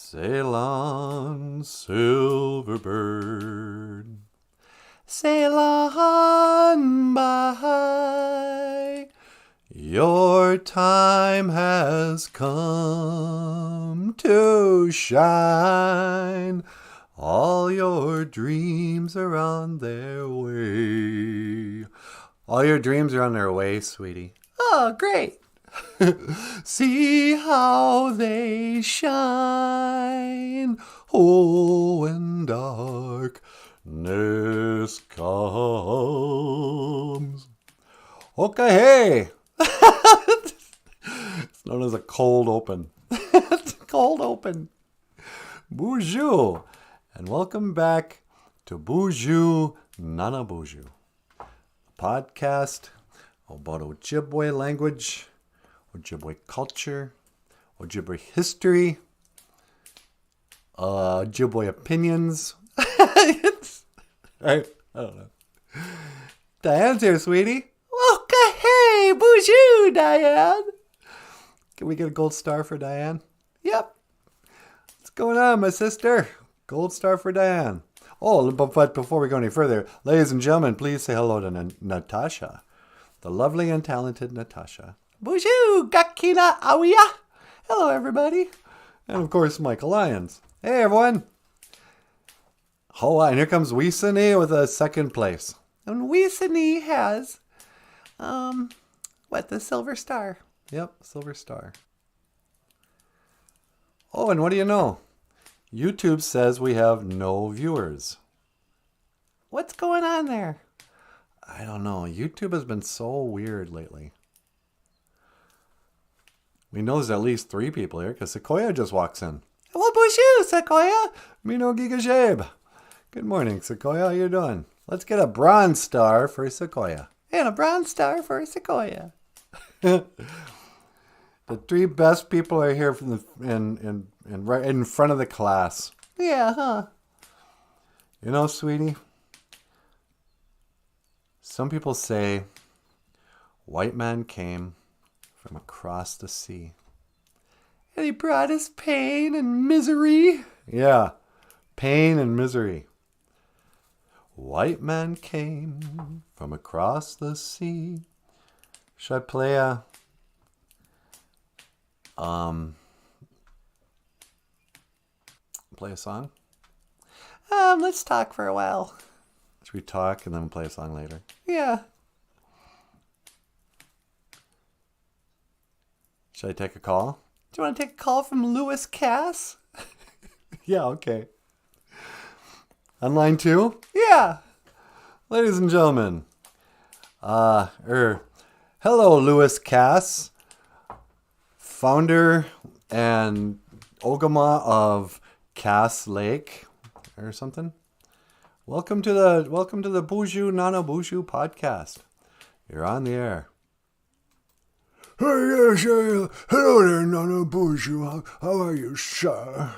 Sail on, silver bird, sail on by. Your time has come to shine. All your dreams are on their way. All your dreams are on their way, sweetie. Oh, great. See how they shine. Oh, when darkness comes. Okay, hey. It's known as a cold open. It's a cold open. BOOZHOO. And welcome back to BOOZHOO NANABOOZHOO, a podcast about Ojibwe language, Ojibwe culture, Ojibwe history, Ojibwe opinions. I don't know. Diane's here, sweetie. Okay, hey, BOOZHOO, Diane. Can we get a gold star for Diane? Yep. What's going on, my sister? Gold star for Diane. Oh, but before we go any further, ladies and gentlemen, please say hello to Natasha, the lovely and talented Natasha. BOOZHOO, Gakina Awiya. Hello, everybody. And of course, Michael Lyons. Hey, everyone. Oh, and here comes Weesani with a second place. And Weesani has, the silver star. Yep, silver star. Oh, and what do you know? YouTube says we have no viewers. What's going on there? I don't know. YouTube has been so weird lately. We know there's at least 3 people here because Sequoia just walks in. Hello, BOOZHOO, Sequoia. Mino Gigajabe. Good morning, Sequoia. How you doing? Let's get a bronze star for Sequoia. And a bronze star for Sequoia. The 3 best people are here from right in front of the class. Yeah, huh? You know, sweetie, some people say white man came from across the sea. And he brought us pain and misery. Yeah, pain and misery. White man came from across the sea. Should I play a song? Let's talk for a while. Should we talk and then play a song later? Yeah. Should I take a call? Do you want to take a call from Lewis Cass? Yeah, okay. On line 2? Yeah. Ladies and gentlemen. Hello, Lewis Cass, founder and Ogama of Cass Lake or something. Welcome to the BOOZHOO NANABOOZHOO podcast. You're on the air. Hey, yes, hello there, NANABOOZHOO. How are you, sir?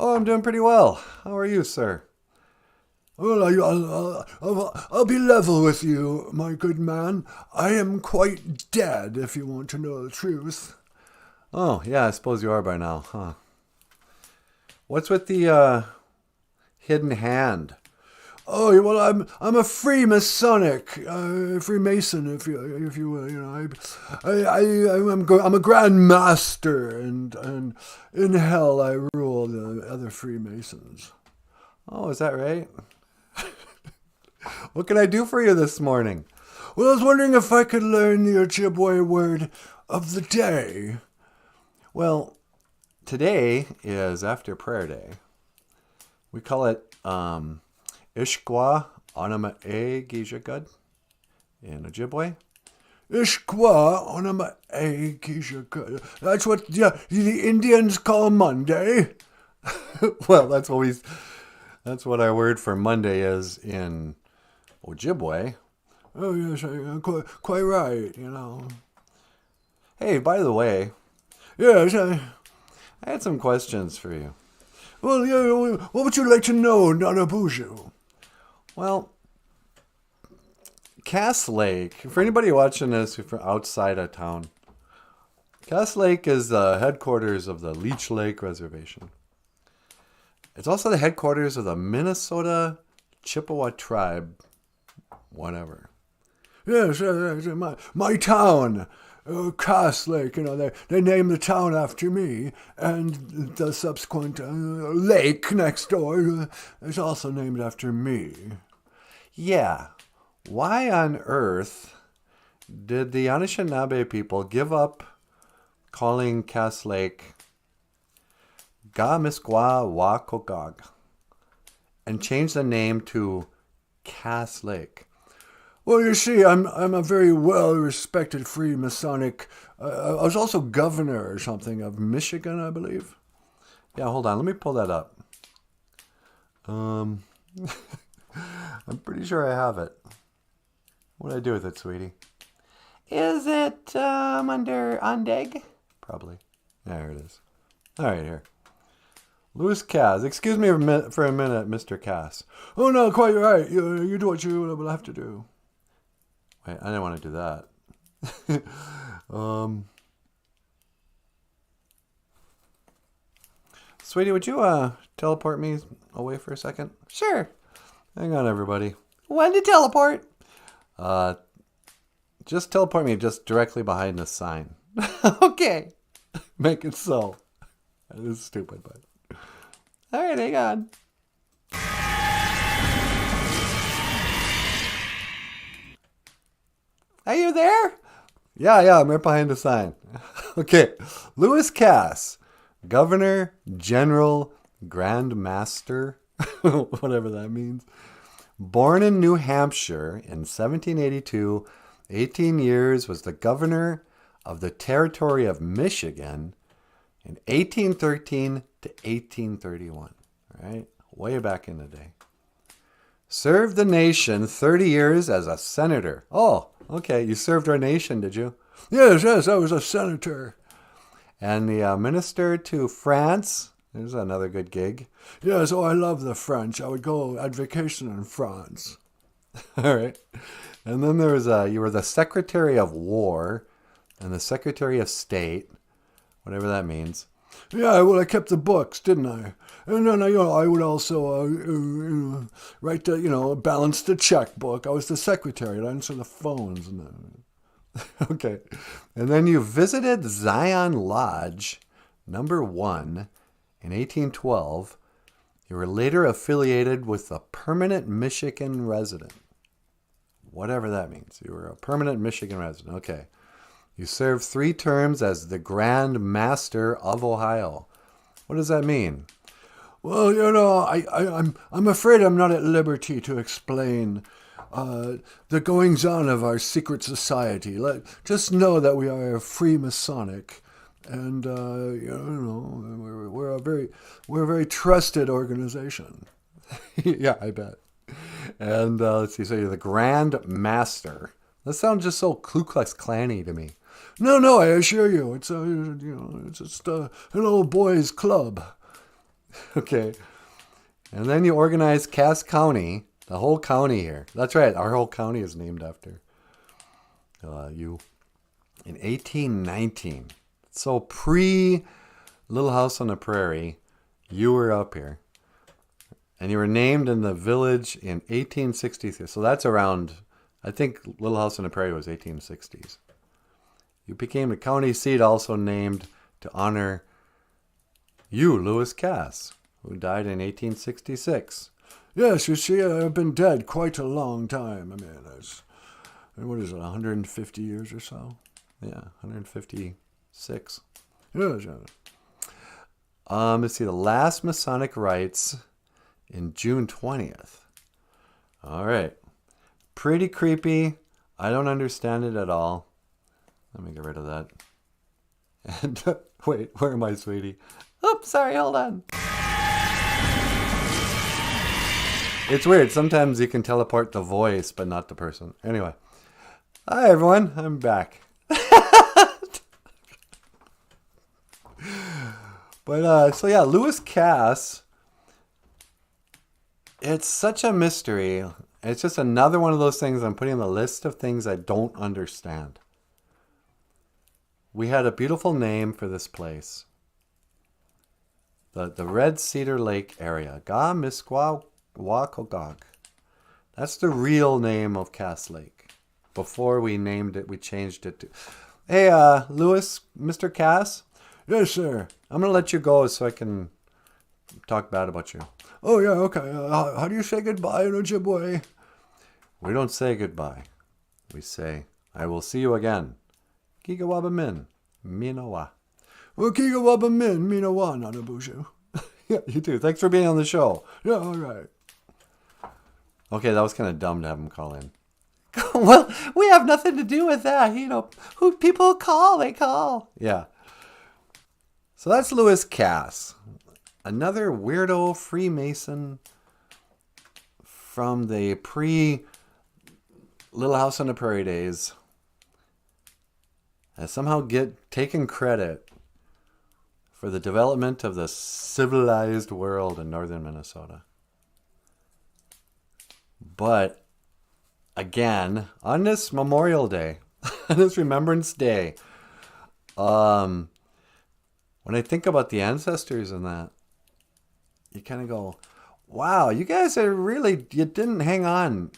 Oh, I'm doing pretty well. How are you, sir? Well, I'll be level with you, my good man. I am quite dead, if you want to know the truth. Oh, yeah, I suppose you are by now, huh? What's with the hidden hand? Oh, well, I'm a Freemasonic, Freemason, if you will. You know, I'm a Grand Master, and in hell I rule the other Freemasons. Oh, is that right? What can I do for you this morning? Well, I was wondering if I could learn the Ojibwe word of the day. Well, today is after prayer day. We call it Ishkwa Onama E Gijagud in Ojibwe. Ishkwa Onama E Gijagud. That's what the Indians call Monday. Well, that's what our word for Monday is in Ojibwe. Oh, yes, quite right, you know. Hey, by the way, yes, I had some questions for you. Well, yeah, what would you like to know, NANABOOZHOO? Well, Cass Lake, for anybody watching this from outside of town, Cass Lake is the headquarters of the Leech Lake Reservation. It's also the headquarters of the Minnesota Chippewa tribe. Whatever. Yes, my town, Cass Lake. You know, they named the town after me, and the subsequent lake next door is also named after me. Yeah. Why on earth did the Anishinaabe people give up calling Cass Lake Ga-Miskwa Wa-Kokog and change the name to Cass Lake? Well, you see, I'm a very well-respected Freemasonic. I was also governor or something of Michigan, I believe. Yeah, hold on. Let me pull that up. I'm pretty sure I have it. What do I do with it, sweetie? Is it under Ondeg? Probably. There it is. All right, here. Louis Cass. Excuse me for a minute, Mr. Cass. Oh, no, quite right. You do what you will have to do. Wait, I didn't want to do that. Sweetie, would you teleport me away for a second? Sure. Hang on, everybody. When to teleport? Just teleport me just directly behind the sign. Okay. Make it so. That is stupid, but... All right, hang on. Are you there? Yeah, I'm right behind the sign. Okay. Louis Cass, Governor, General, Grand Master, whatever that means. Born in New Hampshire in 1782, 18 years, was the governor of the territory of Michigan in 1813 to 1831. Right? Way back in the day. Served the nation 30 years as a senator. Oh, okay. You served our nation, did you? Yes, I was a senator. And the minister to France. There's another good gig. Yes, I love the French. I would go on vacation in France. All right. And then there was you were the Secretary of War and the Secretary of State, whatever that means. Yeah, well, I kept the books, didn't I? And then, I would also write the, balance the checkbook. I was the secretary. I'd answer the phones. Okay. And then you visited Zion Lodge, number 1, in 1812. You were later affiliated with the Permanent Michigan Resident. Whatever that means. You were a Permanent Michigan Resident. Okay. You served 3 terms as the Grand Master of Ohio. What does that mean? Well, I'm afraid I'm not at liberty to explain the goings-on of our secret society. Just know that we are Freemasonic, and we're a very trusted organization. Yeah, I bet. And let's see. So you're the Grand Master. That sounds just so Ku Klux Klan-y to me. No, I assure you, it's just an old boys club. Okay. And then you organized Cass County, the whole county here. That's right. Our whole county is named after you. In 1819. So pre-Little House on the Prairie, you were up here. And you were named in the village in 1863. So that's around, I think Little House on the Prairie was 1860s. You became the county seat, also named to honor you, Louis Cass, who died in 1866. Yes, you see, I've been dead quite a long time. I mean, what is it, 150 years or so? Yeah, 156. Yes. Let's see, the last Masonic rites in June 20th. All right. Pretty creepy. I don't understand it at all. Let me get rid of that. And wait, where am I, sweetie? Oops, sorry, hold on. It's weird. Sometimes you can teleport the voice, but not the person. Anyway. Hi, everyone. I'm back. But, so yeah, Louis Cass. It's such a mystery. It's just another one of those things I'm putting on the list of things I don't understand. We had a beautiful name for this place. The Red Cedar Lake area. Ga-Miskwawakogog. That's the real name of Cass Lake. Before we named it, we changed it to... Hey, Lewis, Mr. Cass? Yes, sir. I'm going to let you go so I can talk bad about you. Oh, yeah, okay. How do you say goodbye in Ojibwe? We don't say goodbye. We say, I will see you again. Gigawabamin, Minowa. Well, Gigawabamin, Minawa, Nanaboozhoo. Yeah, you too. Thanks for being on the show. Yeah, all right. Okay, that was kind of dumb to have him call in. Well, we have nothing to do with that. You know, who people call, they call. Yeah. So that's Lewis Cass. Another weirdo Freemason from the pre-Little House on the Prairie days. Has somehow taken credit for the development of the civilized world in northern Minnesota. But again, on this Memorial Day, on this Remembrance Day, when I think about the ancestors and that, you kind of go, wow, you guys are really, you didn't hang on.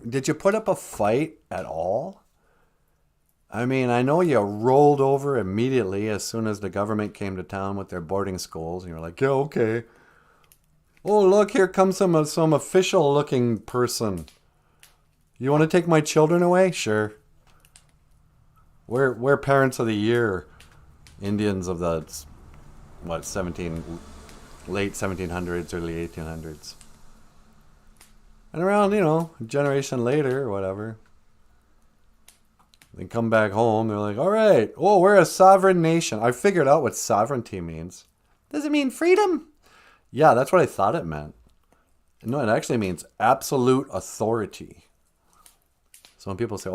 Did you put up a fight at all? I mean, I know you rolled over immediately as soon as the government came to town with their boarding schools. And you were like, yeah, okay. Oh, look, here comes some official-looking person. You want to take my children away? Sure. We're parents of the year. Indians of the, late 1700s, early 1800s. And around, a generation later or whatever, they come back home. They're like, all right, we're a sovereign nation. I figured out what sovereignty means. Does it mean freedom? Yeah, that's what I thought it meant. No, it actually means absolute authority. So when people say,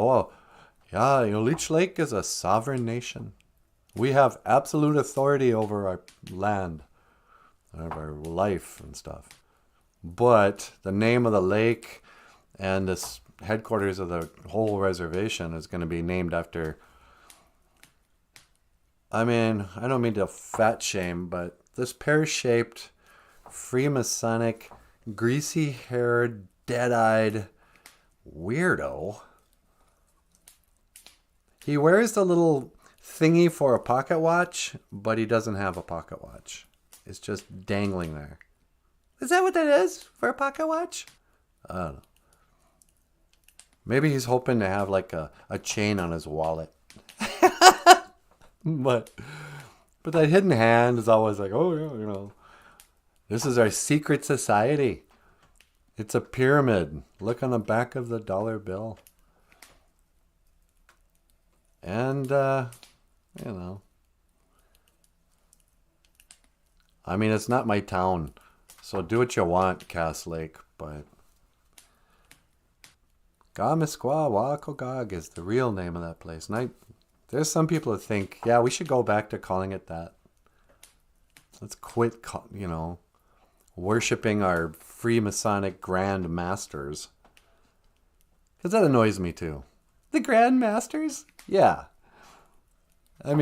yeah, Leech Lake is a sovereign nation. We have absolute authority over our land, over our life and stuff. But the name of the lake and this headquarters of the whole reservation is going to be named after, I don't mean to fat shame, but this pear-shaped, Freemasonic, greasy-haired, dead-eyed weirdo. He wears the little thingy for a pocket watch, but he doesn't have a pocket watch. It's just dangling there. Is that what that is for a pocket watch? I don't know. Maybe he's hoping to have like a chain on his wallet. But that hidden hand is always like, oh, yeah, this is our secret society. It's a pyramid. Look on the back of the dollar bill. And, it's not my town. So do what you want, Cass Lake, but Ga-Miskwawakogog is the real name of that place. And there's some people that think, yeah, we should go back to calling it that. Let's quit, worshipping our Freemasonic Grand Masters. Because that annoys me too. The Grand Masters? Yeah. They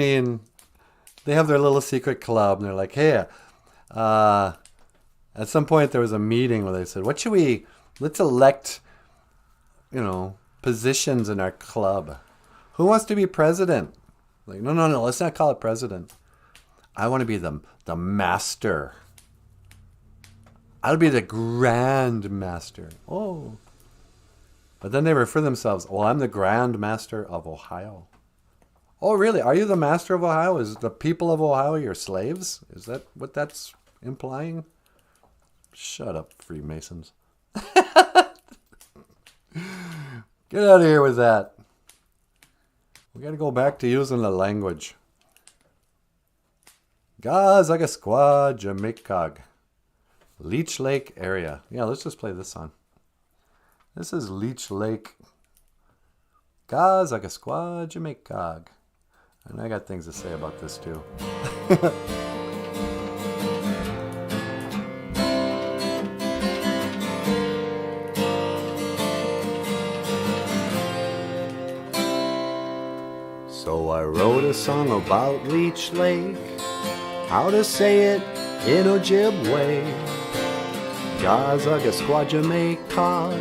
have their little secret club and they're like, hey, at some point there was a meeting where they said, let's elect, positions in our club. Who wants to be president? Like, no, let's not call it president. I want to be the master. I'll be the Grand Master. Oh. But then they refer themselves, I'm the Grand Master of Ohio. Oh, really? Are you the master of Ohio? Is the people of Ohio your slaves? Is that what that's implying? Shut up, Freemasons. Get out of here with that. We got to go back to using the language. Ga-Zagasqua, Jamaica. Leech Lake area. Yeah, let's just play this song. This is Leech Lake. Ga-Zagasqua, Jamaica. And I got things to say about this too. So I wrote a song about Leech Lake how to say it in Ojibwe. Gazaga squad Jamaica.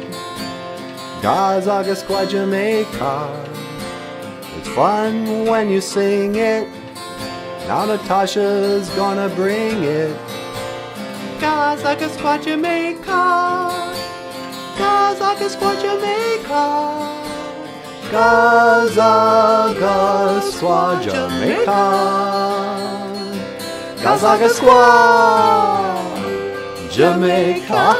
Gazaga squad Jamaica. It's fun when you sing it. Now Natasha's gonna bring it. Gazaga squad Jamaica. Gazaga squad Jamaica. Gazaga squad Jamaica. Gazaga squad Jamaica.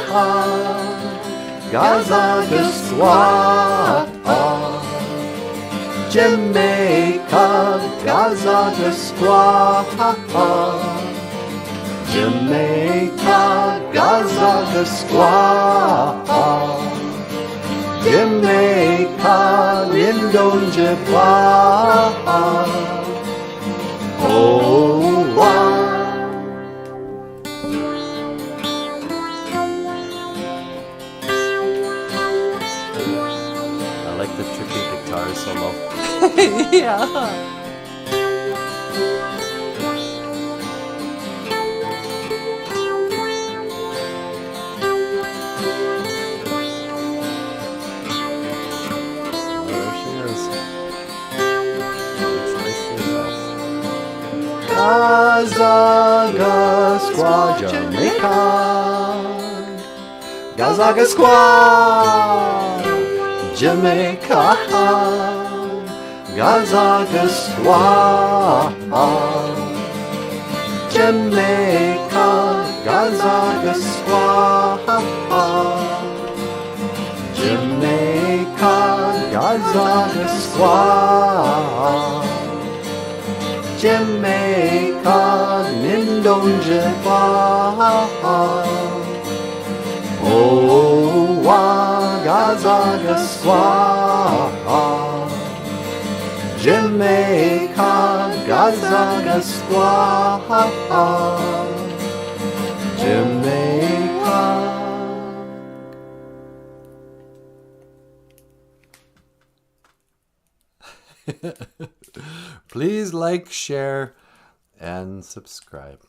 Gazaga squad Jamaica. Gazaga squad Jamaica. Gazaga squad Jamaica. Lindonjeba. Oh, wow. I like the tricky guitar solo. Yeah. Gazaga squad Jamaica. Gazaga squad Jamaica. Gazaga squad Jamaica. Gazaga squad Jamaica. Gazaga squad Jamaica. Lindonjeba. Oh, Gazaga squad Jamaica. Gazaga squad Jamaica. Please like, share, and subscribe.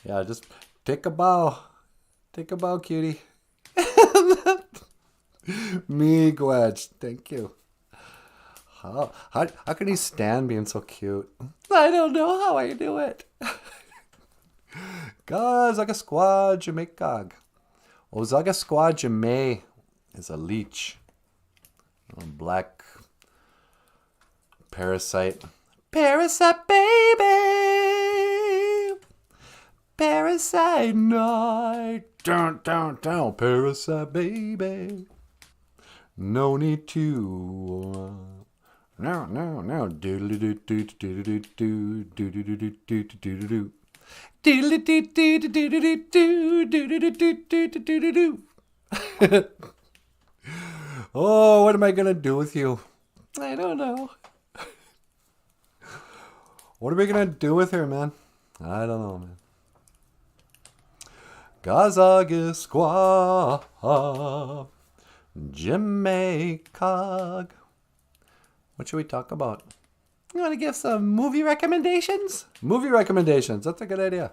Yeah, just take a bow. Take a bow, cutie. Me, Gwedge. Thank you. How can he stand being so cute? I don't know how I do it. Gazaga squad Jamaica. Ozaga squad Jamay is a leech. A black parasite. Parasite, baby. Parasite night. Down, down, down. Parasite, baby. No need to. No. Doodly doo doo doo doo doo doo doo doo doo doo doo. Doodly doo doo doo doo doo doo doo doo doo doo. Oh, what am I gonna do with you? I don't know. What are we gonna do with her, man? I don't know, man. Gazaga squad Jamaica. What should we talk about? You want to give some movie recommendations? Movie recommendations. That's a good idea.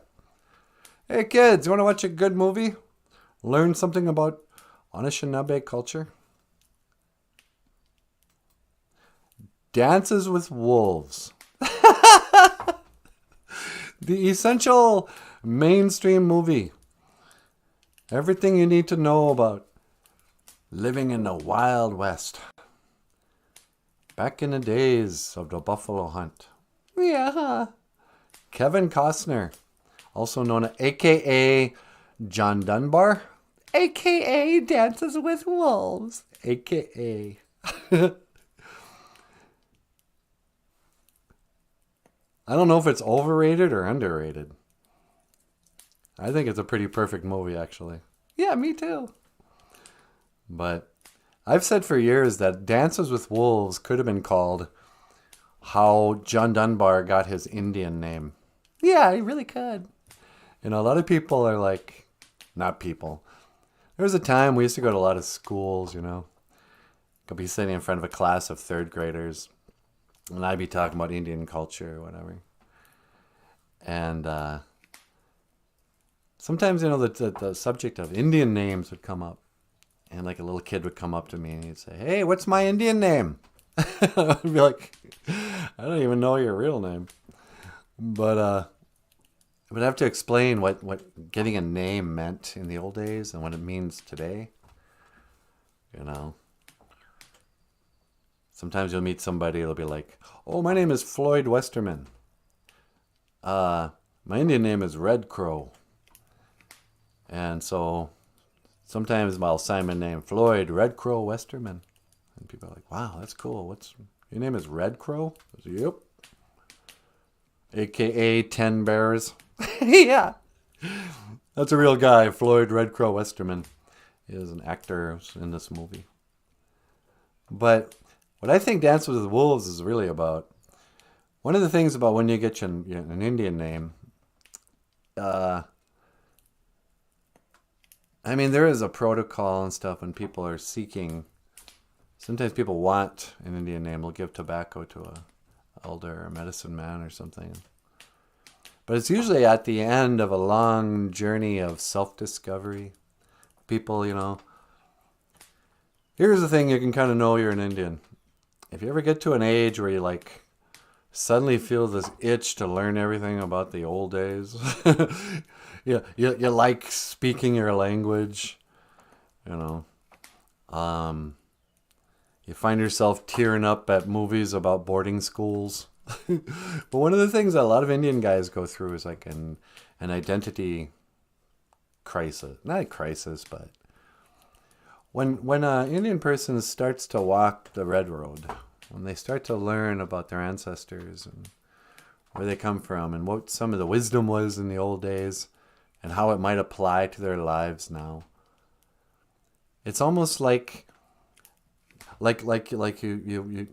Hey, kids, you want to watch a good movie? Learn something about Anishinaabe culture? Dances with Wolves. The essential mainstream movie. Everything you need to know about living in the Wild West. Back in the days of the buffalo hunt. Yeah. Kevin Costner, also known as a.k.a. John Dunbar, a.k.a. Dances with Wolves, a.k.a. I don't know if it's overrated or underrated. I think it's a pretty perfect movie, actually. Yeah, me too. But I've said for years that Dances with Wolves could have been called how John Dunbar got his Indian name. Yeah, he really could. You know, a lot of people are like, not people. There was a time we used to go to a lot of schools, you know. Could be sitting in front of a class of third graders. And I'd be talking about Indian culture or whatever. And sometimes, the subject of Indian names would come up. And like a little kid would come up to me and he'd say, "Hey, what's my Indian name?" I'd be like, "I don't even know your real name." But I would have to explain what getting a name meant in the old days and what it means today. Sometimes you'll meet somebody, it'll be like, "Oh, my name is Floyd Westerman. My Indian name is Red Crow." And so sometimes I'll sign my name, Floyd Red Crow Westerman. And people are like, "Wow, that's cool. Your name is Red Crow?" I was, "Yep. AKA 10 Bears." Yeah. That's a real guy, Floyd Red Crow Westerman. He is an actor in this movie. But what I think Dance with the Wolves is really about, one of the things about when you get an Indian name, there is a protocol and stuff when people are seeking. Sometimes people want an Indian name. They'll give tobacco to a elder or a medicine man or something. But it's usually at the end of a long journey of self-discovery. People, here's the thing you can kind of know you're an Indian. If you ever get to an age where you suddenly feel this itch to learn everything about the old days, you like speaking your language, you find yourself tearing up at movies about boarding schools. But one of the things that a lot of Indian guys go through is like an identity crisis. Not a crisis, but when an Indian person starts to walk the red road, when they start to learn about their ancestors and where they come from and what some of the wisdom was in the old days and how it might apply to their lives now, it's almost like you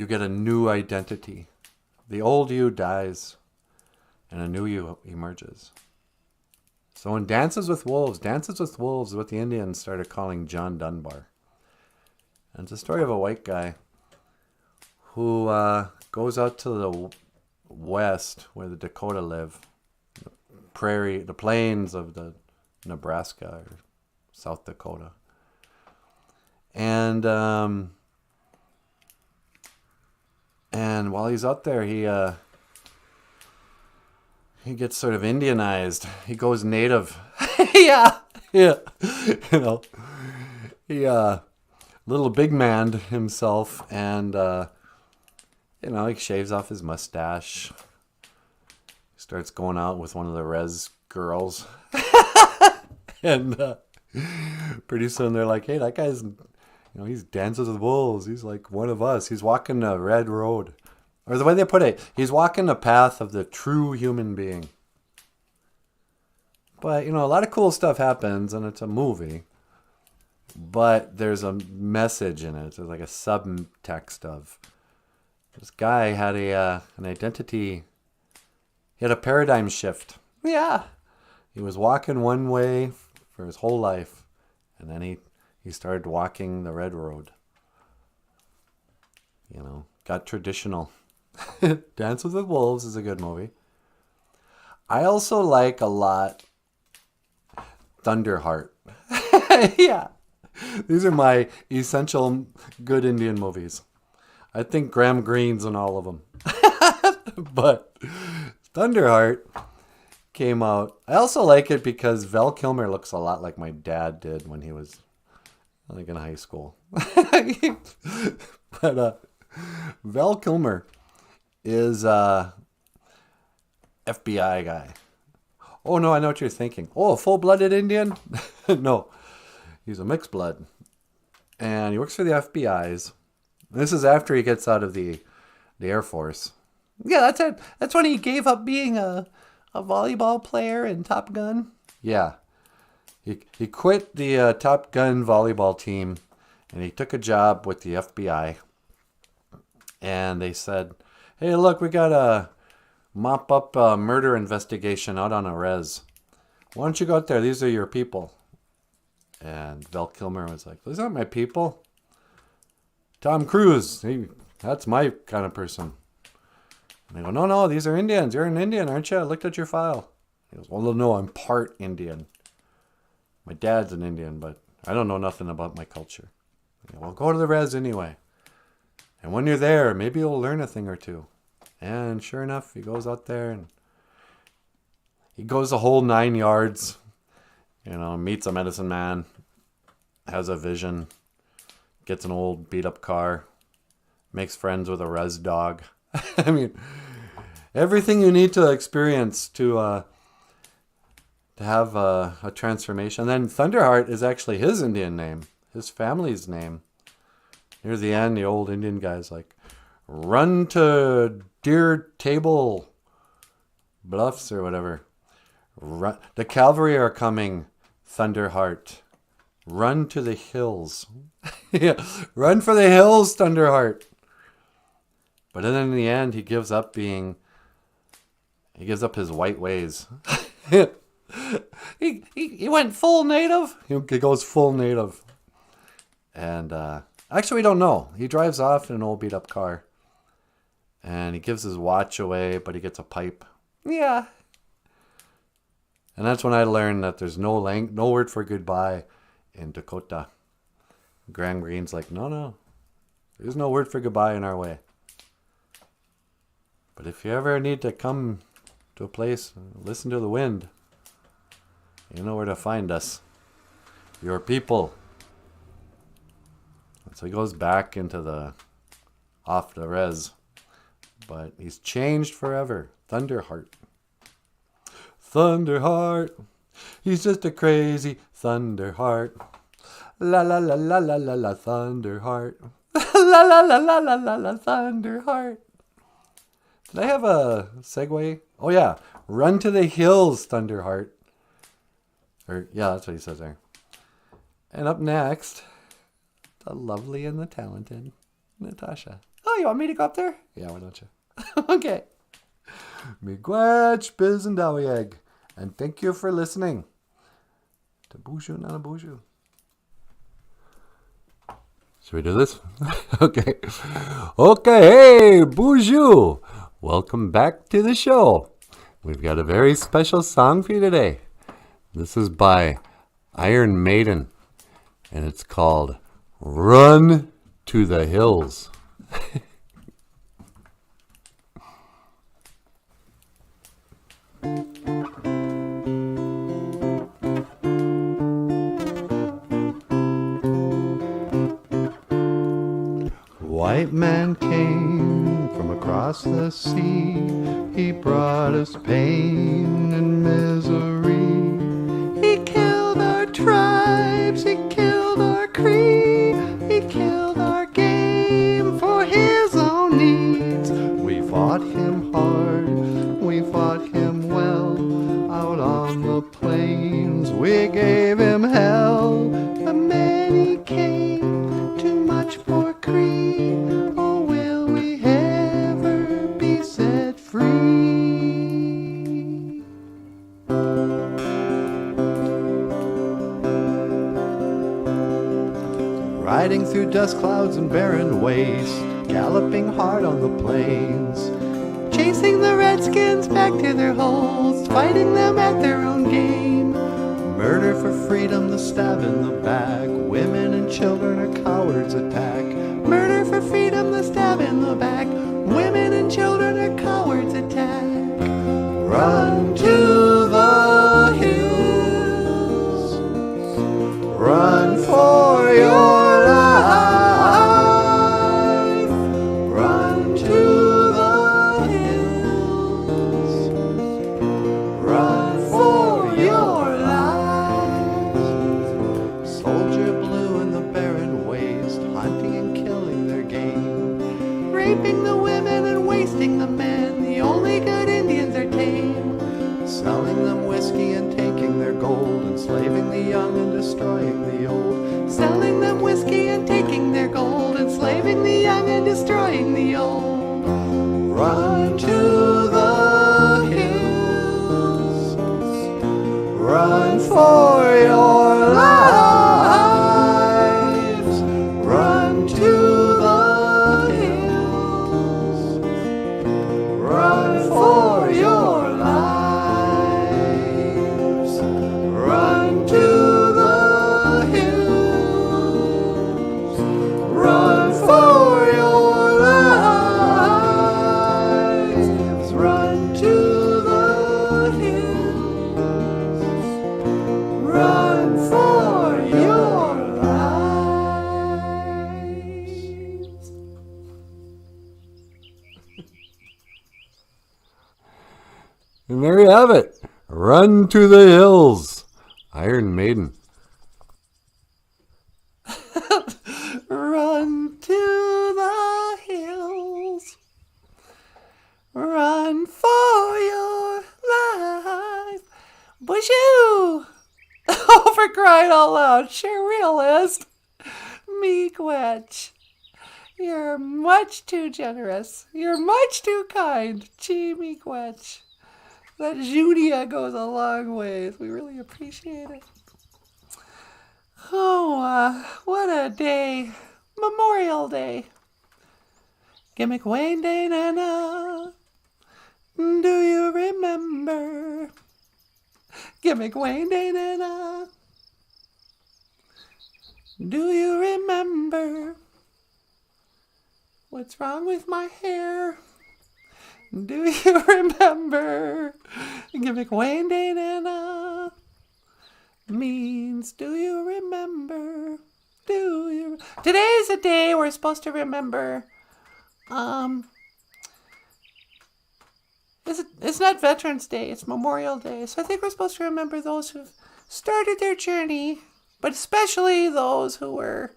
get a new identity. The old you dies and a new you emerges. So in Dances with Wolves is what the Indians started calling John Dunbar. And it's a story of a white guy who goes out to the west where the Dakota live, the plains of the Nebraska or South Dakota. And while he's out there, he gets sort of Indianized. He goes native. Yeah. He little big man himself, and he shaves off his mustache. Starts going out with one of the res girls, and pretty soon they're like, "Hey, that guy's." He's Dances with Wolves. He's like one of us. He's walking the red road. Or the way they put it, he's walking the path of the true human being. But, a lot of cool stuff happens, and it's a movie. But there's a message in it. There's like a subtext of this guy had an identity. He had a paradigm shift. Yeah. He was walking one way for his whole life. And then he started walking the red road. Got traditional. Dances with Wolves is a good movie. I also like a lot Thunderheart. Yeah. These are my essential good Indian movies. I think Graham Greene's in all of them. But Thunderheart came out. I also like it because Val Kilmer looks a lot like my dad did when he was in high school. But Val Kilmer is a FBI guy. Oh, no, I know what you're thinking. Oh, a full-blooded Indian? No, he's a mixed blood. And he works for the FBI's. This is after he gets out of the Air Force. Yeah, that's it. That's when he gave up being a volleyball player in Top Gun. Yeah. He quit the Top Gun volleyball team, and he took a job with the FBI. And they said, "Hey, look, we got a mop up a murder investigation out on a res. Why don't you go out there? These are your people." And Val Kilmer was like, "Those aren't my people. Tom Cruise, that's my kind of person." And I go, no, these are Indians. You're an Indian, aren't you? I looked at your file. He goes, well, no, I'm part Indian. My dad's an Indian, but I don't know nothing about my culture. I go, well, go to the res anyway. And when you're there, maybe you'll learn a thing or two. And sure enough, he goes out there and he goes the whole 9 yards. You know, meets a medicine man, has a vision, gets an old beat up car, makes friends with a res dog. I mean, everything you need to experience to have a transformation. And then Thunderheart is actually his Indian name, his family's name. Near the end, the old Indian guy's like, run to Deer Table Bluffs or whatever. Run, the cavalry are coming, Thunderheart. Run to the hills. Yeah, run for the hills, Thunderheart. But then in the end, he gives up his white ways. he went full native. He goes full native. And actually, we don't know. He drives off in an old beat up car. And he gives his watch away, but he gets a pipe. Yeah. And that's when I learned that there's no word for goodbye in Dakota. Graham Greene's like, no. There's no word for goodbye in our way. But if you ever need to come to a place, listen to the wind. You know where to find us. Your people. And so he goes back into off the res. But he's changed forever. Thunderheart. Thunderheart. He's just a crazy Thunderheart. La la la la la la la Thunderheart. La la la la la la la Thunderheart. Did I have a segue? Oh yeah. Run to the hills, Thunderheart. Or yeah, that's what he says there. And up next, the lovely and the talented Natasha. Oh, you want me to go up there? Yeah, why don't you? Okay. Miigwech, Biz, and Dawieg. And thank you for listening to BOOZHOO NANABOOZHOO. Should we do this? Okay. Okay, hey, BOOZHOO. Welcome back to the show. We've got a very special song for you today. This is by Iron Maiden. And it's called Run to the Hills. White man came from across the sea. He brought us pain and misery. He killed our tribes, he killed our creed, he killed our game for his own needs. We fought him hard, we fought him well. Out on the plains we gave him hell. The many came, too much for greed. Oh, will we ever be set free? Riding through dust clouds and barren waste, galloping hard on the plains, chasing the redskins back to their holes, fighting them at their own game. Murder for freedom, the stab in the back, women and children are cowards attack. Murder for freedom, the stab in the back, women and children are cowards attack. Run to the hills, run for your life, run to the hills, run for your life. Soldier blue in the barren waste, hunting and killing their game, raping the women and wasting the men. The only good Indians are tame, selling them whiskey and taking their gold, enslaving the young and destroying the old. Selling them whiskey and taking their gold, enslaving the young and destroying the old. Run to the hills, run for your lives, run to the hills, run And there you have it. Run to the hills. Iron Maiden. Run to the hills. Run for your life. BOOZHOO! Oh, for crying out loud. Surrealist. Miigwech. You're much too generous. You're much too kind. Gee, Miigwech. That Junia goes a long ways. We really appreciate it. Oh, what a day. Memorial Day. Gimmick Wayne Day Nana. Do you remember? Gimmick Wayne Day Nana. Do you remember? What's wrong with my hair? Do you remember? Gimmick Wayne Day Nana. Means do you remember? Do you? Today's a day we're supposed to remember. It's not Veterans Day, it's Memorial Day. So I think we're supposed to remember those who've started their journey, but especially those who were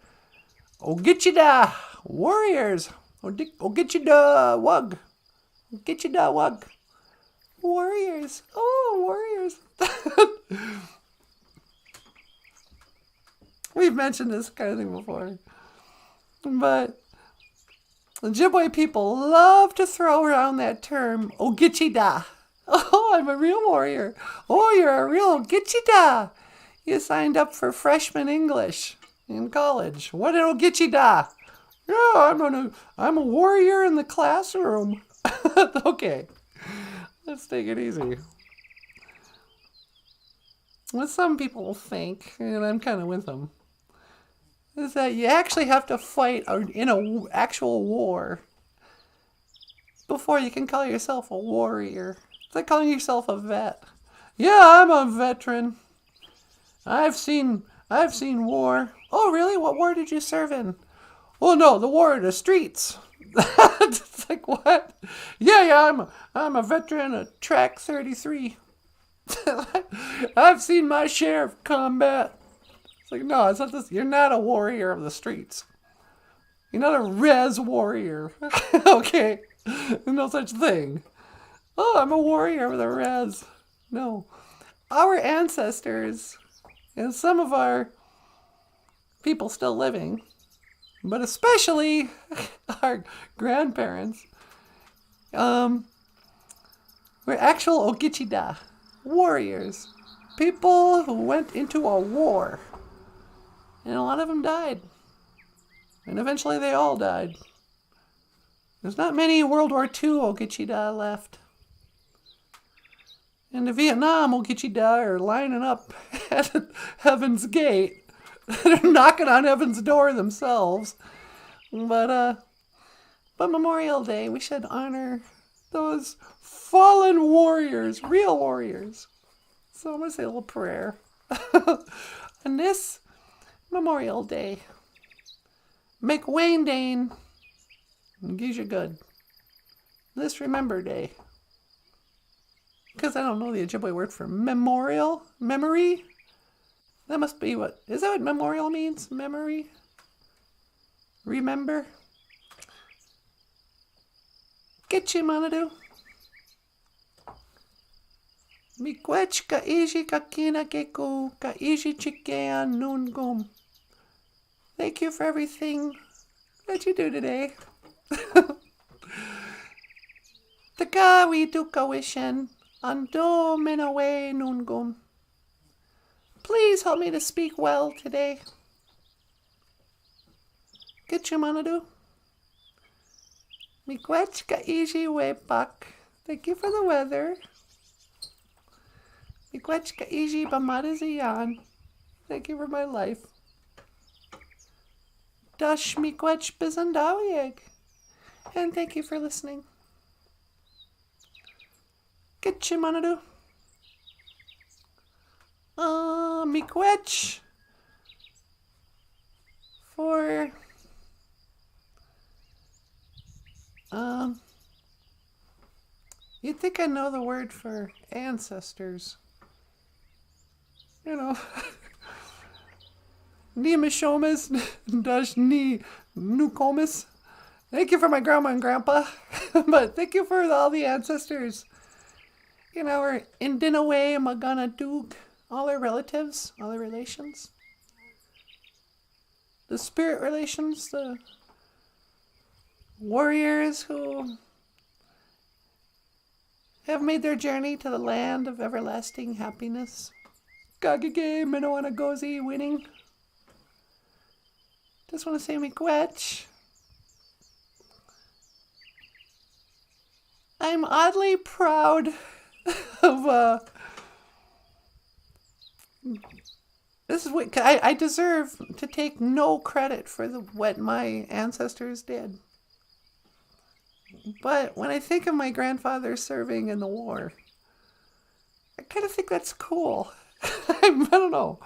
Ojibwe warriors. Ojibwe wug. Ojibwe wug. Warriors. Oh, warriors. We've mentioned this kind of thing before. But Ojibwe people love to throw around that term, Ojibwe. Oh, I'm a real warrior. Oh, you're a real Ojibwe. You signed up for freshman English in college. What did Ojibwe? Yeah, I'm a warrior in the classroom. Okay, let's take it easy. What some people think, and I'm kind of with them, is that you actually have to fight in an actual war before you can call yourself a warrior. It's like calling yourself a vet. Yeah, I'm a veteran. I've seen war. Oh, really? What war did you serve in? Oh, no, the war in the streets. It's like, what? Yeah, I'm a veteran of Track 33. I've seen my share of combat. It's like, no, it's not this. You're not a warrior of the streets. You're not a res warrior. Okay? No such thing. Oh, I'm a warrior of the res. No. Our ancestors and some of our people still living, but especially our grandparents, were actual Ojibwe warriors. People who went into a war. And a lot of them died. And eventually they all died. There's not many World War II Ojibwe left. And the Vietnam Ojibwe are lining up at Heaven's Gate. They're knocking on Heaven's door themselves. But Memorial Day, we should honor those fallen warriors, real warriors. So I'm going to say a little prayer. On this Memorial Day, make Wayne Dane and gives you good. This Remember Day. Because I don't know the Ojibwe word for memorial, memory. That must be what, is that what memorial means? Memory? Remember? Get you, Manadu. Miigwech ka iji kakina keku ka iji chikean nungum. Thank you for everything that you do today. Taka we duka wishen ando minawe nungum. Please help me to speak well today. Get you, Manadu. Miigwech ka iji wepak. Thank you for the weather. Miigwech ka iji bamadaziyan. Thank you for my life. Dash miigwech bizandawieg. And thank you for listening. Get you, Manadu. Miigwech for You'd think I know the word for ancestors. You know. Ni mishomas, dash ni nukomis. Thank you for my grandma and grandpa. But thank you for all the ancestors. You know, we're Indinaway, Magana Duke, all our relatives, all our relations. The spirit relations, the warriors who have made their journey to the land of everlasting happiness. Gagage, Minoanagozi, winning. Just want to say miigwech. I'm oddly proud of, this is what, I deserve to take no credit for what my ancestors did. But when I think of my grandfather serving in the war, I kind of think that's cool. I don't know.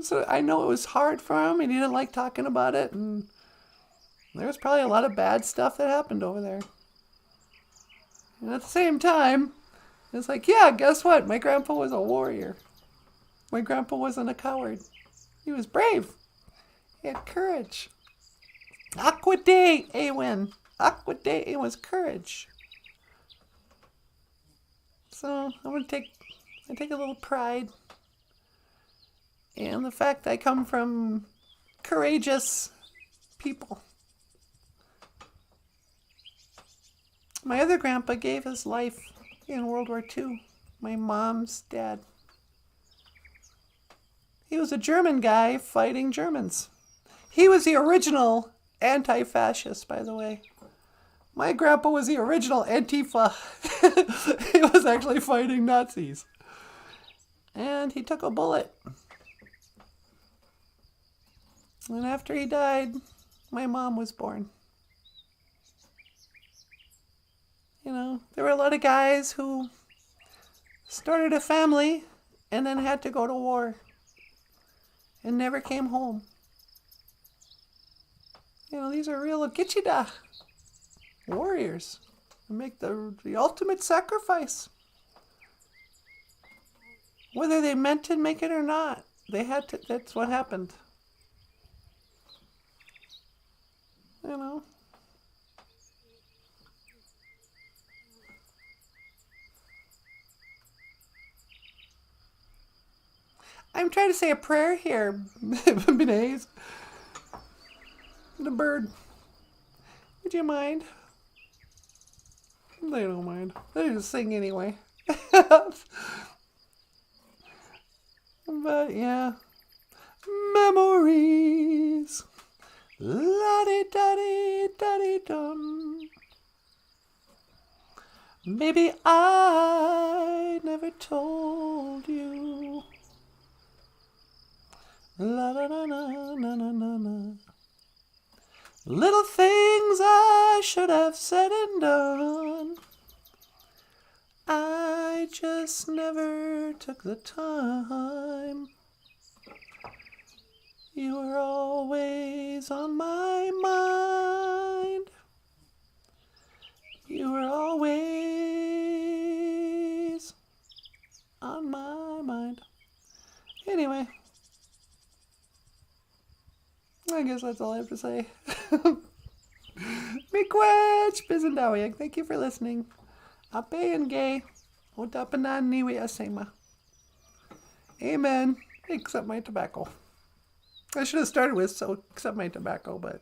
So I know it was hard for him and he didn't like talking about it. And there was probably a lot of bad stuff that happened over there. And at the same time, it's like, yeah, guess what? My grandpa was a warrior. My grandpa wasn't a coward. He was brave. He had courage. Aquade Awen. Aquade Awen was courage. So I take a little pride in the fact that I come from courageous people. My other grandpa gave his life in World War II. My mom's dad. He was a German guy fighting Germans. He was the original anti-fascist, by the way. My grandpa was the original Antifa. He was actually fighting Nazis. And he took a bullet. And after he died, my mom was born. You know, there were a lot of guys who started a family and then had to go to war and never came home. You know, these are real Gichida warriors who make the ultimate sacrifice. Whether they meant to make it or not, they had to, that's what happened. You know. I'm trying to say a prayer here, Benays. The bird. Would you mind? They don't mind. They just sing anyway. But yeah. Memories. La-di-da-di-da-di-dum. Maybe I never told you. La-da-da-na-na-na-na-na. Little things I should have said and done. I just never took the time. You were always on my mind. You were always on my mind. Anyway, I guess that's all I have to say. Miigwech, Bizendawiak, thank you for listening. Ape and gay. Otapanan niwi asema. Amen. Except my tobacco. I should have started with so except my tobacco, but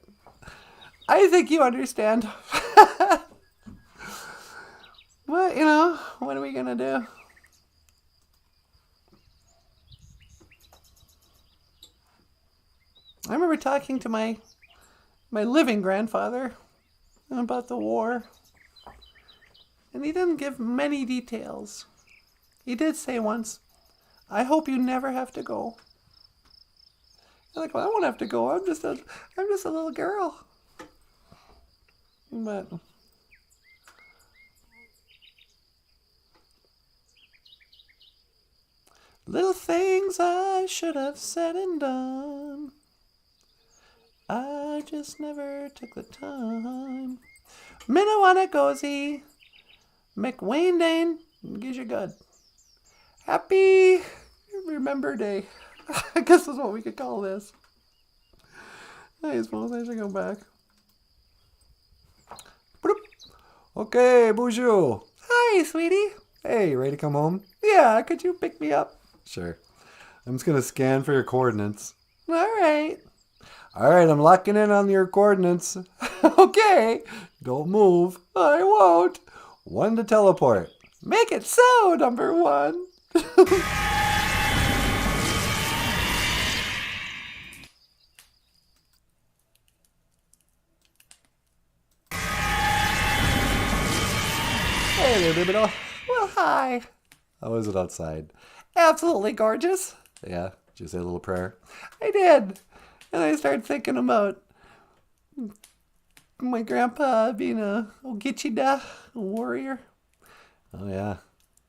I think you understand. But, you know, what are we going to do? I remember talking to my living grandfather about the war. And he didn't give many details. He did say once, I hope you never have to go. I'm like, well, I won't have to go. I'm just a little girl. But little things I should have said and done. I just never took the time. Minnewanna Gozi. McWayne gives you good. Happy Remember Day. I guess that's what we could call this. I suppose I should go back. Boop. Okay, BOOZHOO. Hi, sweetie. Hey, ready to come home? Yeah, could you pick me up? Sure. I'm just going to scan for your coordinates. All right. All right, I'm locking in on your coordinates. Okay. Don't move. I won't. 1 to teleport. Make it so, number 1. Hey there, baby doll. Well, hi. How is it outside? Absolutely gorgeous. Yeah, did you say a little prayer? I did. And I started thinking about my grandpa being a Ojibwe, a warrior. Oh, yeah.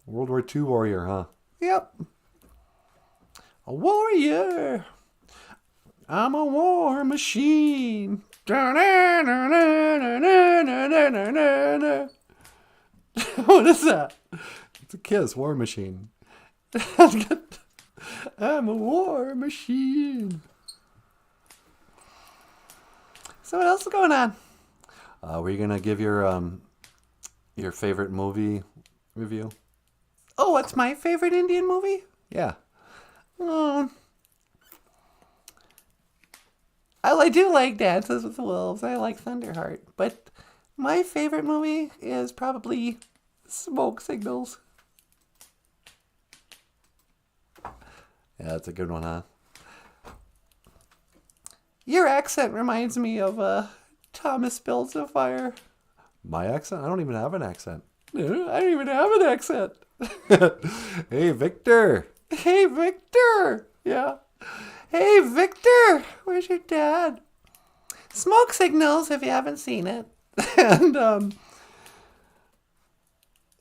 World War II warrior, huh? Yep. A warrior. I'm a war machine. What is that? It's a Kiss, War Machine. I'm a war machine. So what else is going on? Were you gonna give your favorite movie review? Oh, what's my favorite Indian movie? Yeah. I do like Dances with Wolves. I like Thunderheart. But my favorite movie is probably Smoke Signals. Yeah, that's a good one, huh? Your accent reminds me of Thomas Builds a Fire. My accent? I don't even have an accent. I don't even have an accent. Hey, Victor. Hey, Victor. Yeah. Hey, Victor. Where's your dad? Smoke Signals, if you haven't seen it. And, I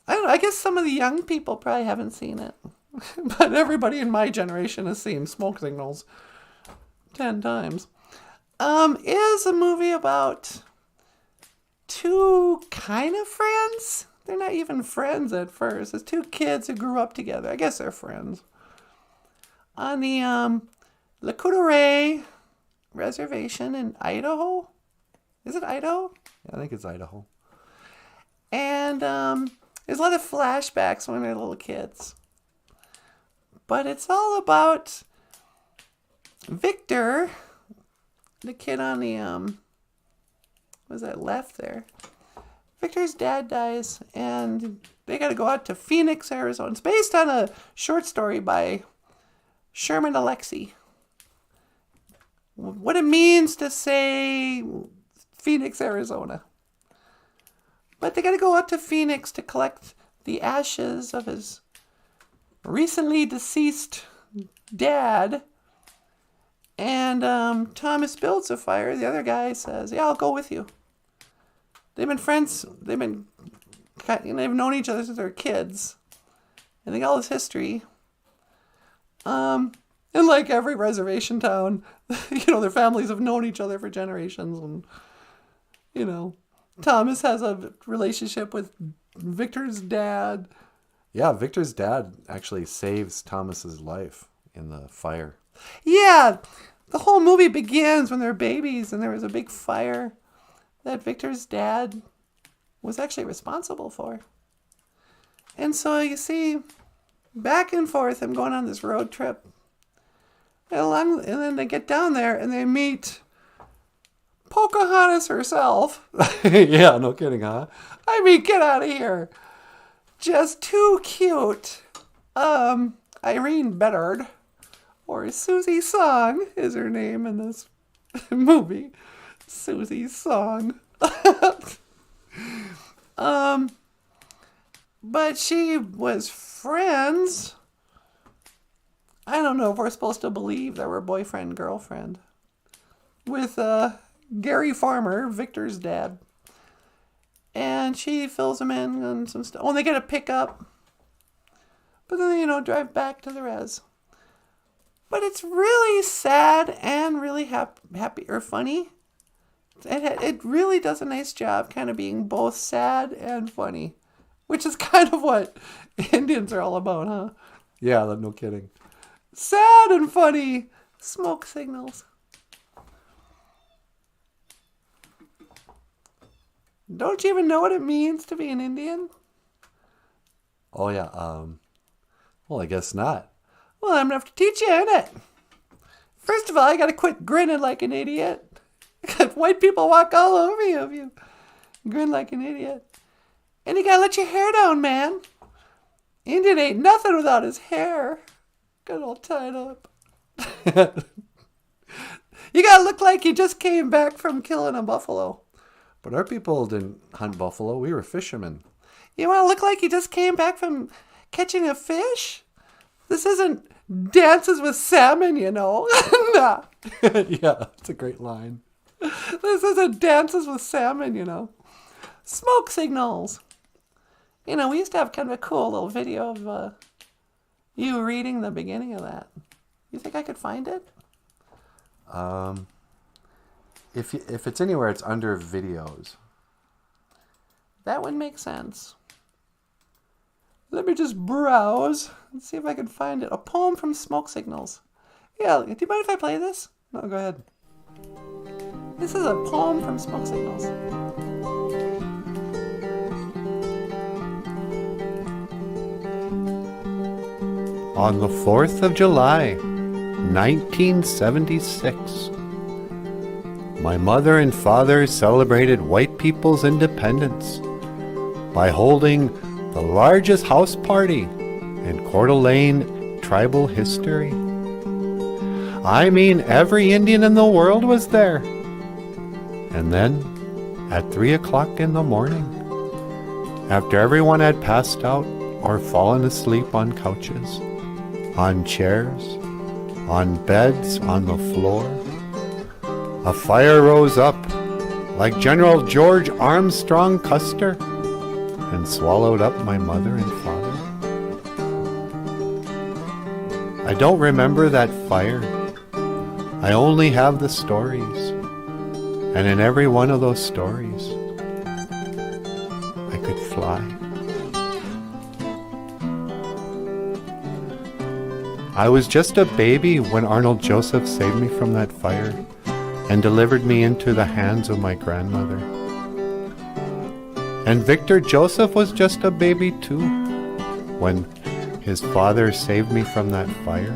don't know, I guess some of the young people probably haven't seen it. But everybody in my generation has seen Smoke Signals 10 times. Is a movie about two kind of friends. They're not even friends at first. It's two kids who grew up together. I guess they're friends. On the Lakota Reservation in Idaho. Is it Idaho? Yeah, I think it's Idaho. And there's a lot of flashbacks when they're little kids. But it's all about Victor, the kid on the, was that left there? Victor's dad dies, and they got to go out to Phoenix, Arizona. It's based on a short story by Sherman Alexie. What it means to say Phoenix, Arizona. But they got to go out to Phoenix to collect the ashes of his recently deceased dad. And Thomas Builds a Fire. The other guy says, yeah, I'll go with you. They've been friends. They've known each other since they were kids. And they got all this history. And like every reservation town, their families have known each other for generations. And, Thomas has a relationship with Victor's dad. Yeah, Victor's dad actually saves Thomas's life in the fire. Yeah, the whole movie begins when they're babies and there was a big fire that Victor's dad was actually responsible for. And so you see, back and forth, I'm going on this road trip. And then they get down there and they meet Pocahontas herself. Yeah, no kidding, huh? I mean, get out of here. Just too cute. Irene Bedard, or Susie Song is her name in this movie. Susie Song. But she was friends. I don't know if we're supposed to believe they were boyfriend, girlfriend. With Gary Farmer, Victor's dad. And she fills him in on some stuff. Oh, and they get a pickup. But then, drive back to the res. But it's really sad and really happy or funny. It really does a nice job kind of being both sad and funny which is kind of what Indians are all about, huh? Yeah, no kidding. Sad and funny smoke signals. Don't you even know what it means to be an Indian? Oh, yeah. Well, I guess not. Well, I'm going to have to teach you, innit? First of all, I got to quit grinning like an idiot. White people walk all over you if you grin like an idiot. And you got to let your hair down, man. Indian ain't nothing without his hair. Got it all tied up. You got to look like you just came back from killing a buffalo. But our people didn't hunt buffalo. We were fishermen. You want to look like you just came back from catching a fish? This isn't Dances with Salmon, you know. Nah. Yeah, it's a great line. This isn't Dances with Salmon, you know. Smoke signals. You know, we used to have kind of a cool little video of you reading the beginning of that. You think I could find it? If it's anywhere, it's under videos. That would make sense. Let me just browse and see if I can find it. A poem from Smoke Signals. Yeah, do you mind if I play this? No, go ahead. This is a poem from Smoke Signals. On the 4th of July, 1976, my mother and father celebrated white people's independence by holding the largest house party in Coeur d'Alene tribal history. I mean, every Indian in the world was there. And then, at 3 o'clock in the morning, after everyone had passed out or fallen asleep on couches, on chairs, on beds, on the floor, a fire rose up like General George Armstrong Custer and swallowed up my mother and father. I don't remember that fire. I only have the stories. And in every one of those stories, I could fly. I was just a baby when Arnold Joseph saved me from that fire and delivered me into the hands of my grandmother. And Victor Joseph was just a baby too when his father saved me from that fire.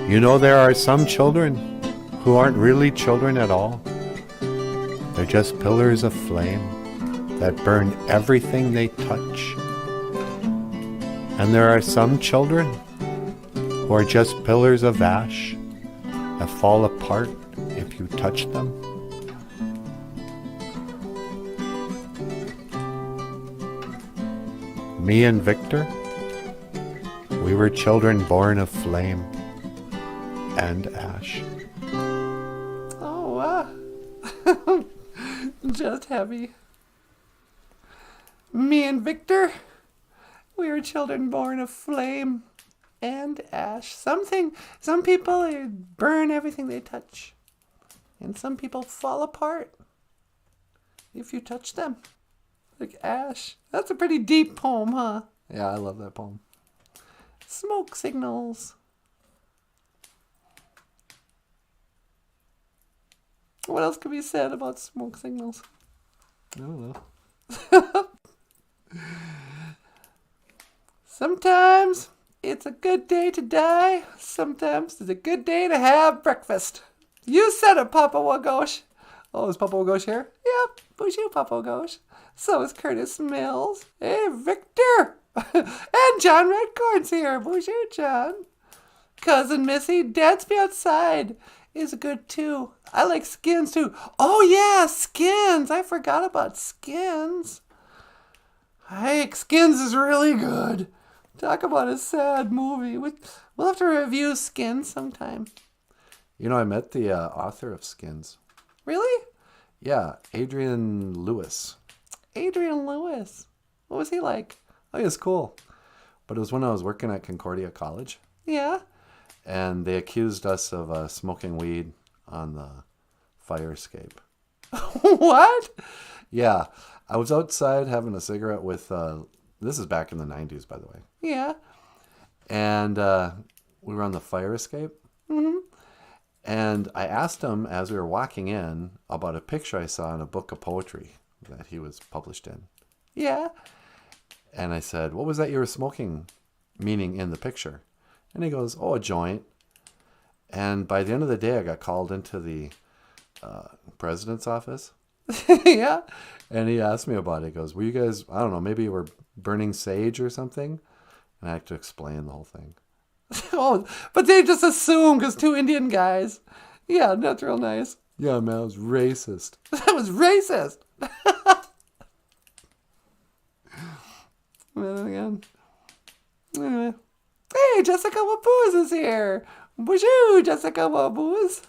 You know, there are some children who aren't really children at all. They're just pillars of flame that burn everything they touch. And there are some children who are just pillars of ash that fall apart if you touch them. Me and Victor, we were children born of flame and ash. Oh, just heavy. Me and Victor, we were children born of flame and ash. Some people burn everything they touch. And some people fall apart if you touch them. Like ash. That's a pretty deep poem, huh? Yeah, I love that poem. Smoke signals. What else could be said about smoke signals? I don't know. Sometimes it's a good day to die. Sometimes it's a good day to have breakfast. You said it, Papa Wagosh. Oh, is Papa Wagosh here? Yep, BOOZHOO Papa Wagosh. So is Curtis Mills. Hey, Victor. And John Redcorn's here. BOOZHOO, John. Cousin Missy, Dance Me Outside is good too. I like Skins too. Oh yeah, Skins. I forgot about Skins. Hey, Skins is really good. Talk about a sad movie. We'll have to review Skins sometime. You know, I met the author of Skins. Really? Yeah, Adrian Lewis. Adrian Lewis. What was he like? Oh, he was cool. But it was when I was working at Concordia College. Yeah. And they accused us of smoking weed on the fire escape. What? Yeah. I was outside having a cigarette with, this is back in the 90s, by the way. Yeah. And we were on the fire escape. Mm-hmm. And I asked him as we were walking in about a picture I saw in a book of poetry that he was published in. Yeah. And I said, what was that you were smoking, meaning in the picture? And he goes, oh, a joint. And by the end of the day, I got called into the president's office. Yeah. And he asked me about it. He goes, were you guys, I don't know, maybe you were burning sage or something? And I had to explain the whole thing. Oh, but they just assume because two Indian guys. Yeah, that's real nice. Yeah, man, it was racist. That was racist. Well, again. Anyway. Hey, Jessica Waboos is here. BOOZHOO, Jessica Waboos.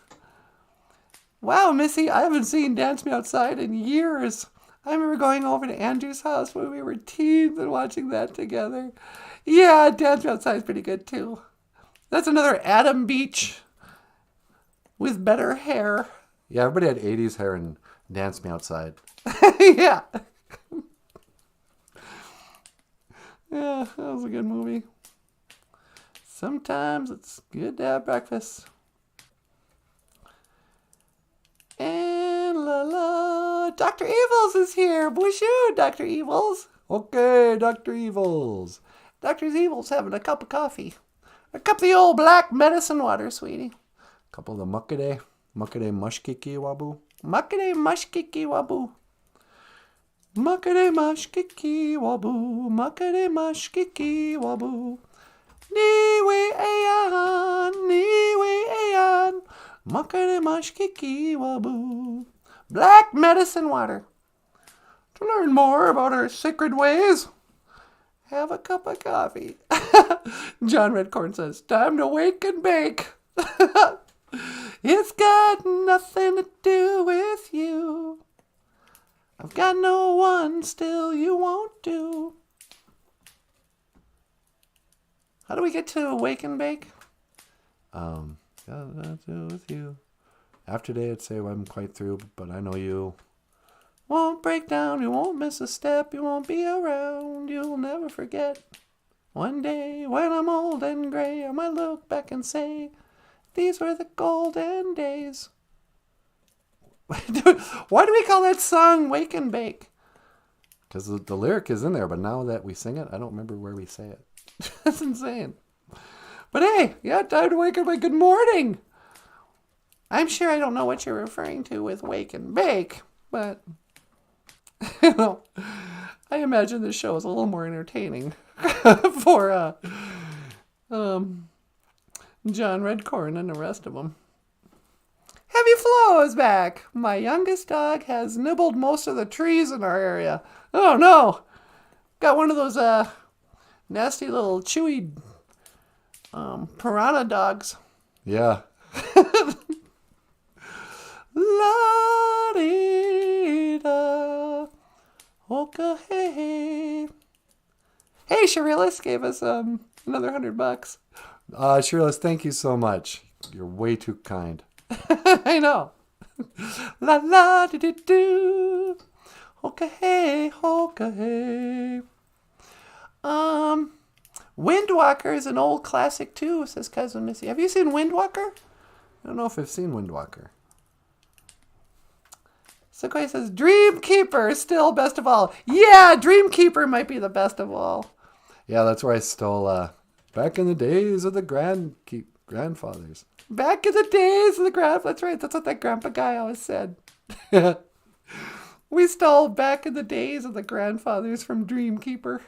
Wow, Missy, I haven't seen Dance Me Outside in years. I remember going over to Andrew's house when we were teens and watching that together. Yeah, Dance Me Outside is pretty good too. That's another Adam Beach with better hair. Yeah, everybody had 80s hair and Dance Me Outside. Yeah. Yeah, that was a good movie. Sometimes it's good to have breakfast. And la la, Dr. Evils is here. BOOZHOO, Dr. Evils. Okay, Dr. Evils. Dr. Evils having a cup of coffee. A cup of the old black medicine water, sweetie. A couple of the muckade mushkiki wabu. Muckade mushkiki wabu. Muckade mushkiki wabu. Muckade mushkiki wabu. Niwe ayan. Muckade mushkiki wabu. Black medicine water. To learn more about our sacred ways, have a cup of coffee. John Redcorn says, time to wake and bake. It's got nothing to do with you. I've got no one, still you won't do. How do we get to wake and bake? Got nothing to do with you. After day, I'd say, well, I'm quite through, but I know you won't break down, you won't miss a step, you won't be around, you'll never forget. One day, when I'm old and gray, I might look back and say, these were the golden days. Why do we call that song Wake and Bake? Because the lyric is in there, but now that we sing it, I don't remember where we say it. That's insane. But hey, yeah, time to wake and bake. Good morning. I'm sure I don't know what you're referring to with Wake and Bake, but you know, I imagine this show is a little more entertaining for John Redcorn and the rest of them. Heavy Flow is back. My youngest dog has nibbled most of the trees in our area. Oh no! Got one of those nasty little chewy piranha dogs. Yeah. La-dee-da. Oka hey. Hey, Sharilis gave us another $100. Sharilis, thank you so much. You're way too kind. I know. La la dee dee doo. Oka hey, oka hey. Windwalker is an old classic too, says Cousin Missy. Have you seen Windwalker? I don't know if I've seen Windwalker. Sequoia says, Dreamkeeper is still best of all. Yeah, Dreamkeeper might be the best of all. Yeah, that's where I stole, back in the days of the grandfathers. Back in the days of the that's right, that's what that grandpa guy always said. We stole back in the days of the grandfathers from Dreamkeeper.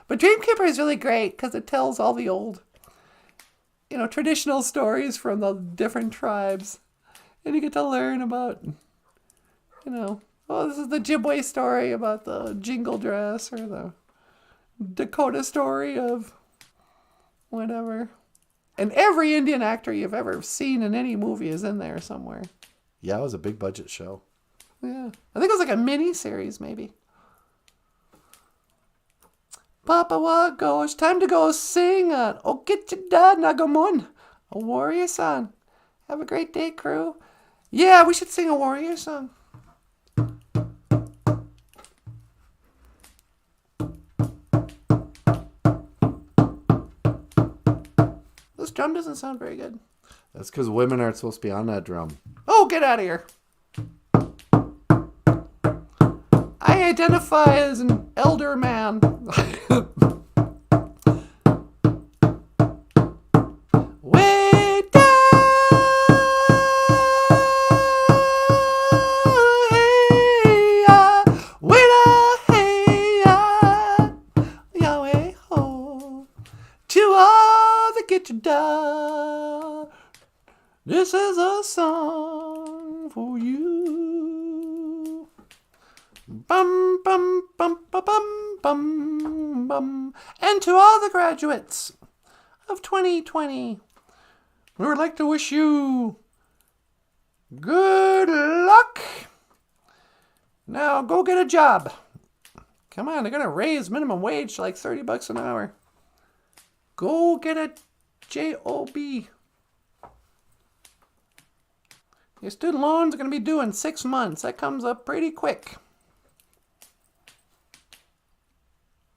But Dreamkeeper is really great because it tells all the old, traditional stories from the different tribes. And you get to learn about, this is the Ojibwe story about the jingle dress or the Dakota story of whatever. And every Indian actor you've ever seen in any movie is in there somewhere. Yeah, it was a big budget show. Yeah. I think it was like a mini series maybe. Papa Wago, it's time to go sing on O Get Your Dad Nagamun, a warrior song. Have a great day, crew. Yeah, we should sing a warrior song. drum doesn't sound very good. That's because women aren't supposed to be on that drum. Oh, get out of here. I identify as an elder man. Way down, hey-ya, way down, hey-ya, Yahweh, ho, to all that get you down. This is a song for you. Bum, bum, bum, bum, bum, bum, bum. And to all the graduates of 2020, we would like to wish you good luck. Now go get a job. Come on, they're going to raise minimum wage to like $30 an hour. Go get a job. Your student loans are going to be due in 6 months. That comes up pretty quick.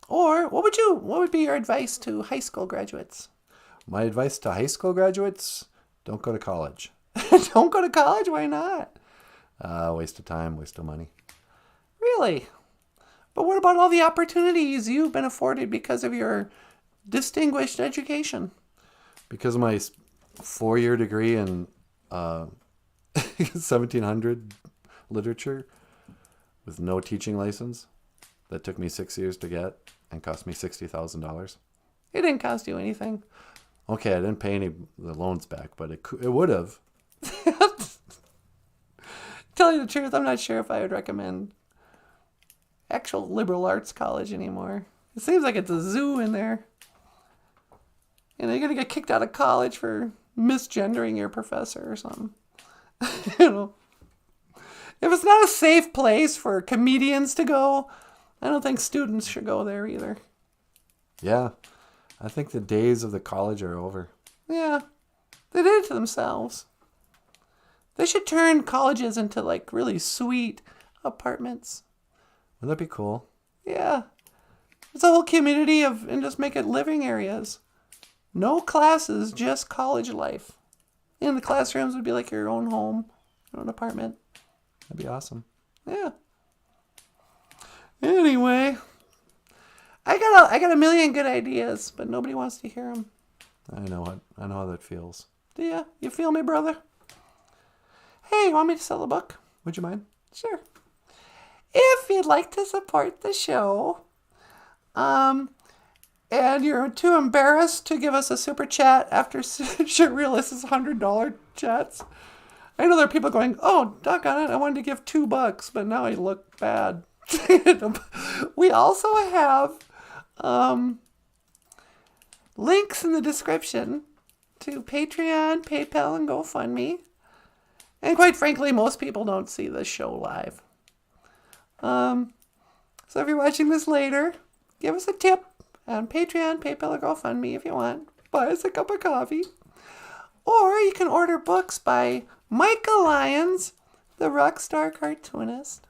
Or what would be your advice to high school graduates? My advice to high school graduates, don't go to college. Don't go to college? Why not? Waste of time, waste of money. Really? But what about all the opportunities you've been afforded because of your distinguished education? Because of my 4-year degree in 1700 literature with no teaching license that took me 6 years to get and cost me $60,000. It didn't cost you anything. Okay, I didn't pay any of the loans back, but it would have. Tell you the truth, I'm not sure if I would recommend actual liberal arts college anymore. It seems like it's a zoo in there. And you're going to get kicked out of college for misgendering your professor or something. You know, if it's not a safe place for comedians to go, I don't think students should go there either. Yeah, I think the days of the college are over. Yeah, they did it to themselves. They should turn colleges into like really sweet apartments. Wouldn't that be cool? Yeah, it's a whole community and just make it living areas. No classes, just college life. And the classrooms would be like your own home, your own apartment. That'd be awesome. Yeah. Anyway, I got a million good ideas, but nobody wants to hear them. I know how that feels. Do ya? You feel me, brother? Hey, you want me to sell a book? Would you mind? Sure. If you'd like to support the show, and you're too embarrassed to give us a super chat after shit realizes $100 chats. I know there are people going, oh, doggone it, I wanted to give $2, but now I look bad. We also have links in the description to Patreon, PayPal, and GoFundMe. And quite frankly, most people don't see this show live. So if you're watching this later, give us a tip on Patreon, PayPal, or GoFundMe if you want. Buy us a cup of coffee. Or you can order books by Michael Lyons, the rock star cartoonist.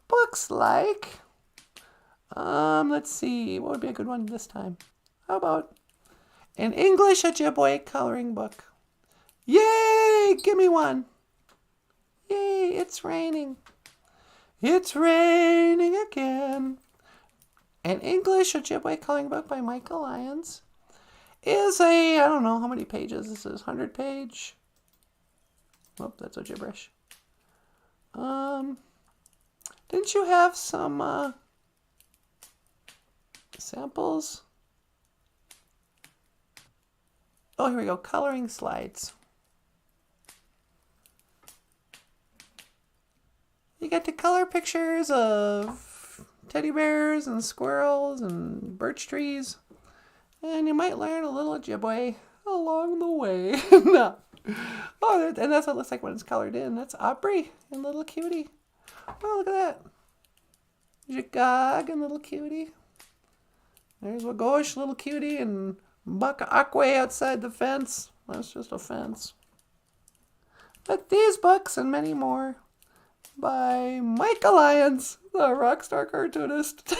Books like, let's see, what would be a good one this time? How about an English Ojibwe coloring book? Yay! Give me one. Yay, it's raining. It's raining again. An English Ojibwe coloring book by Michael Lyons is I don't know how many pages this is, 100 page. Oh, that's Ojiberish. Didn't you have some samples? Oh, here we go, coloring slides. You get to color pictures of teddy bears and squirrels and birch trees. And you might learn a little Ojibwe along the way. No. Oh, and that's what it looks like when it's colored in. That's Aubrey and Little Cutie. Oh, look at that. Jagog and Little Cutie. There's Wagosh, Little Cutie, and Buck Aquay outside the fence. That's just a fence. But these books and many more by Michael Lyons, the rockstar cartoonist.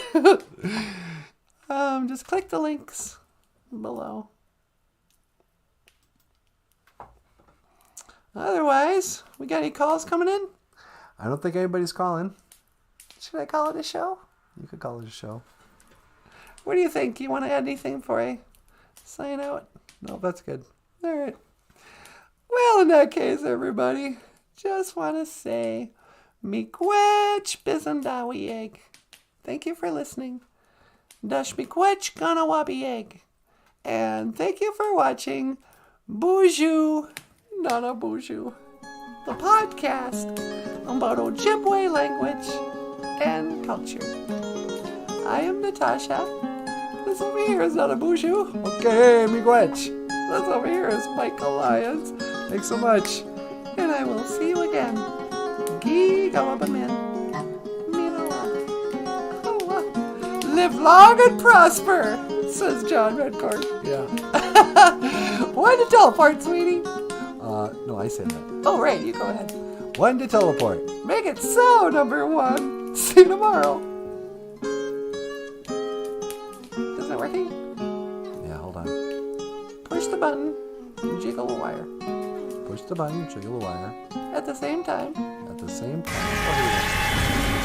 Just click the links below. Otherwise, we got any calls coming in? I don't think anybody's calling. Should I call it a show? You could call it a show. What do you think? You want to add anything before I sign out? No, that's good. All right. Well, in that case, everybody, just want to say, miigwech bisandawi egg. Thank you for listening. Dash miigwech ganawabi egg. And thank you for watching BOOZHOO NANABOOZHOO, the podcast about Ojibwe language and culture. I am Natasha. This over here is NANABOOZHOO. Okay, miigwech. This over here is Michael Lyons. Thanks so much. And I will see you again. Gigawabamin. Live long and prosper, says John Redcorn. Yeah. When to teleport, sweetie? No, I said that. Oh, right, you go ahead. When to teleport. Make it so, number one. See you tomorrow. Is it working? Yeah, hold on. Push the button and jiggle the wire. Push the button, jiggle the wire. At the same time. At the same time. Oh, here we go.